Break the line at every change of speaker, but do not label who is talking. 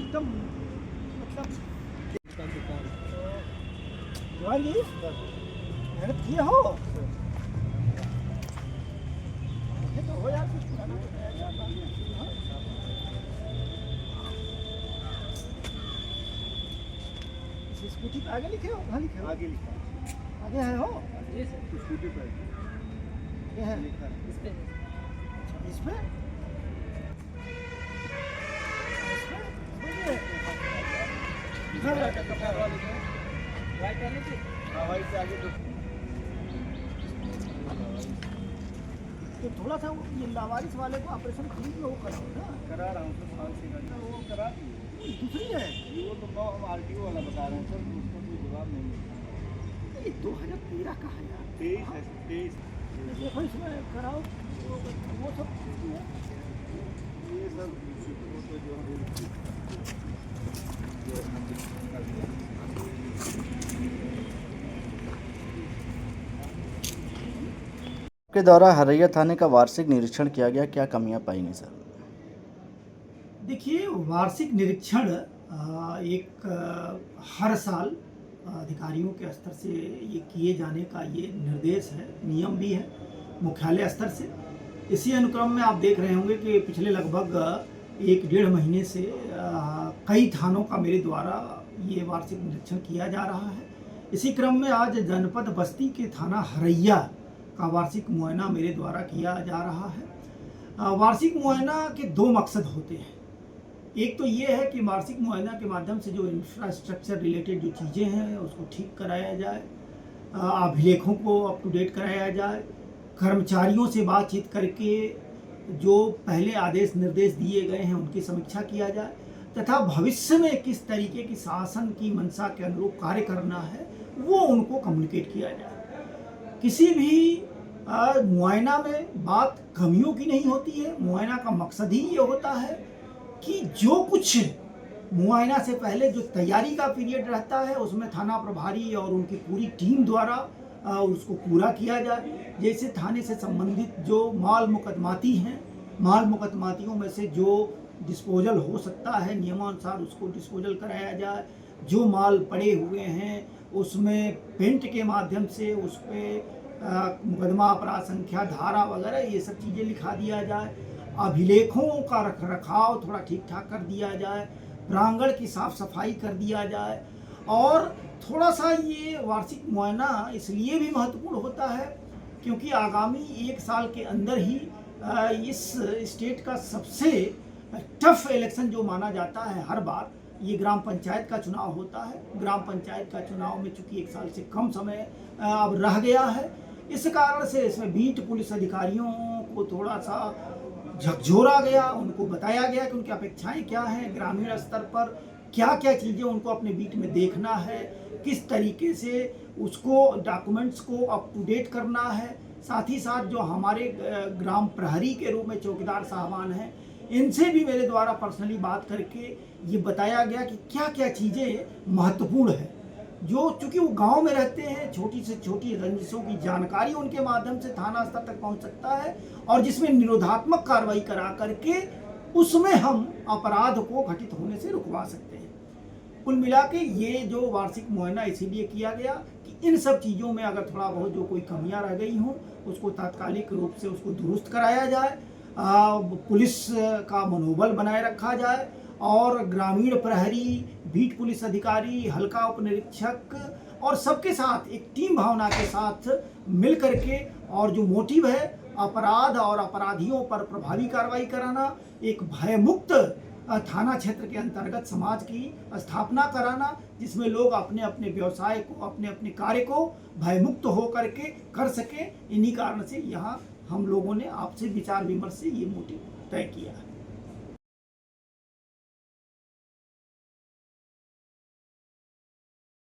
एकदम मतलब जवान जी मेहनत किए हो तो हो यार कुछ पुराना स्कूटी पे आगे लिखे हो कहाँ लिखे हो आगे लिखा आगे है हो स्कूटी पे ये है इस पे इस पे तो थोड़ा सा ये लावारिस वाले को ऑपरेशन फ्री में वो कराओ ना करा रहा हूँ तो वो करा दूसरी है वो तो हम आरटीओ वाला बता रहे हैं सर उसका कोई जवाब नहीं है 2013 का है यार 23 है 23 देखो इसमें कराओ वो सब ये सब जो
के द्वारा हरैया थाने का वार्षिक निरीक्षण किया गया, क्या कमियां पाई गई सर?
देखिए वार्षिक निरीक्षण हर साल अधिकारियों के स्तर से ये किए जाने का ये निर्देश है, नियम भी है मुख्यालय स्तर से। इसी अनुक्रम में आप देख रहे होंगे कि पिछले लगभग 1-1.5 महीने से कई थानों का मेरे द्वारा ये वार्षिक निरीक्षण किया जा रहा है। इसी क्रम में आज जनपद बस्ती के थाना हरैया का वार्षिक मुआयना मेरे द्वारा किया जा रहा है। वार्षिक मुआयना के 2 मकसद होते हैं। एक तो ये है कि वार्षिक मुआयना के माध्यम से जो इंफ्रास्ट्रक्चर रिलेटेड जो चीज़ें हैं उसको ठीक कराया जाए, अभिलेखों को अप टू डेट कराया जाए, कर्मचारियों से बातचीत करके जो पहले आदेश निर्देश दिए गए हैं उनकी समीक्षा किया जाए तथा भविष्य में किस तरीके की शासन की मंशा के अनुरूप कार्य करना है वो उनको कम्युनिकेट किया जाए। किसी भी मुआयना में बात कमियों की नहीं होती है। मुआयना का मकसद ही ये होता है कि जो कुछ मुआयना से पहले जो तैयारी का पीरियड रहता है उसमें थाना प्रभारी और उनकी पूरी टीम द्वारा उसको पूरा किया जाए। जैसे थाने से संबंधित जो माल मुकदमाती हैं, माल मुकदमातियों में से जो डिस्पोजल हो सकता है नियमानुसार उसको डिस्पोजल कराया जाए। जो माल पड़े हुए हैं उसमें पेंट के माध्यम से उस पर मुकदमा अपराध संख्या धारा वगैरह ये सब चीज़ें लिखा दिया जाए। अभिलेखों का रख रखाव थोड़ा ठीक ठाक कर दिया जाए, प्रांगण की साफ सफाई कर दिया जाए। और थोड़ा सा ये वार्षिक मुआयना इसलिए भी महत्वपूर्ण होता है क्योंकि आगामी 1 साल के अंदर ही इस स्टेट का सबसे टफ इलेक्शन जो माना जाता है हर बार ये ग्राम पंचायत का चुनाव होता है। ग्राम पंचायत का चुनाव में चूंकि 1 साल से कम समय अब रह गया है, इस कारण से इसमें बीट पुलिस अधिकारियों को थोड़ा सा झकझोरा गया, उनको बताया गया कि उनकी अपेक्षाएं क्या हैं, ग्रामीण स्तर पर क्या क्या चीज़ें उनको अपने बीट में देखना है, किस तरीके से उसको डॉक्यूमेंट्स को अप टू डेट करना है। साथ ही साथ जो हमारे ग्राम प्रहरी के रूप में चौकीदार साहबान हैं इनसे भी मेरे द्वारा पर्सनली बात करके ये बताया गया कि क्या क्या चीज़ें महत्वपूर्ण है। जो चूँकि वो गांव में रहते हैं, छोटी से छोटी रंजिशों की जानकारी उनके माध्यम से थाना स्तर तक पहुंच सकता है और जिसमें निरोधात्मक कार्रवाई करा करके उसमें हम अपराध को घटित होने से रुकवा सकते हैं। कुल मिला के ये जो वार्षिक मुआयना इसीलिए किया गया कि इन सब चीज़ों में अगर थोड़ा बहुत जो कोई कमियां रह गई हों उसको तात्कालिक रूप से उसको दुरुस्त कराया जाए, पुलिस का मनोबल बनाए रखा जाए और ग्रामीण प्रहरी, बीट पुलिस अधिकारी, हल्का उप निरीक्षक और सबके साथ एक टीम भावना के साथ मिल करके और जो मोटिव है अपराध और अपराधियों पर प्रभावी कार्रवाई कराना, एक भयमुक्त थाना क्षेत्र के अंतर्गत समाज की स्थापना कराना जिसमें लोग अपने अपने व्यवसाय को, अपने अपने कार्य को भयमुक्त हो करके कर सके। इन्हीं कारण से यहाँ हम लोगों ने आपसे विचार विमर्श से ये मोटिव तय किया है।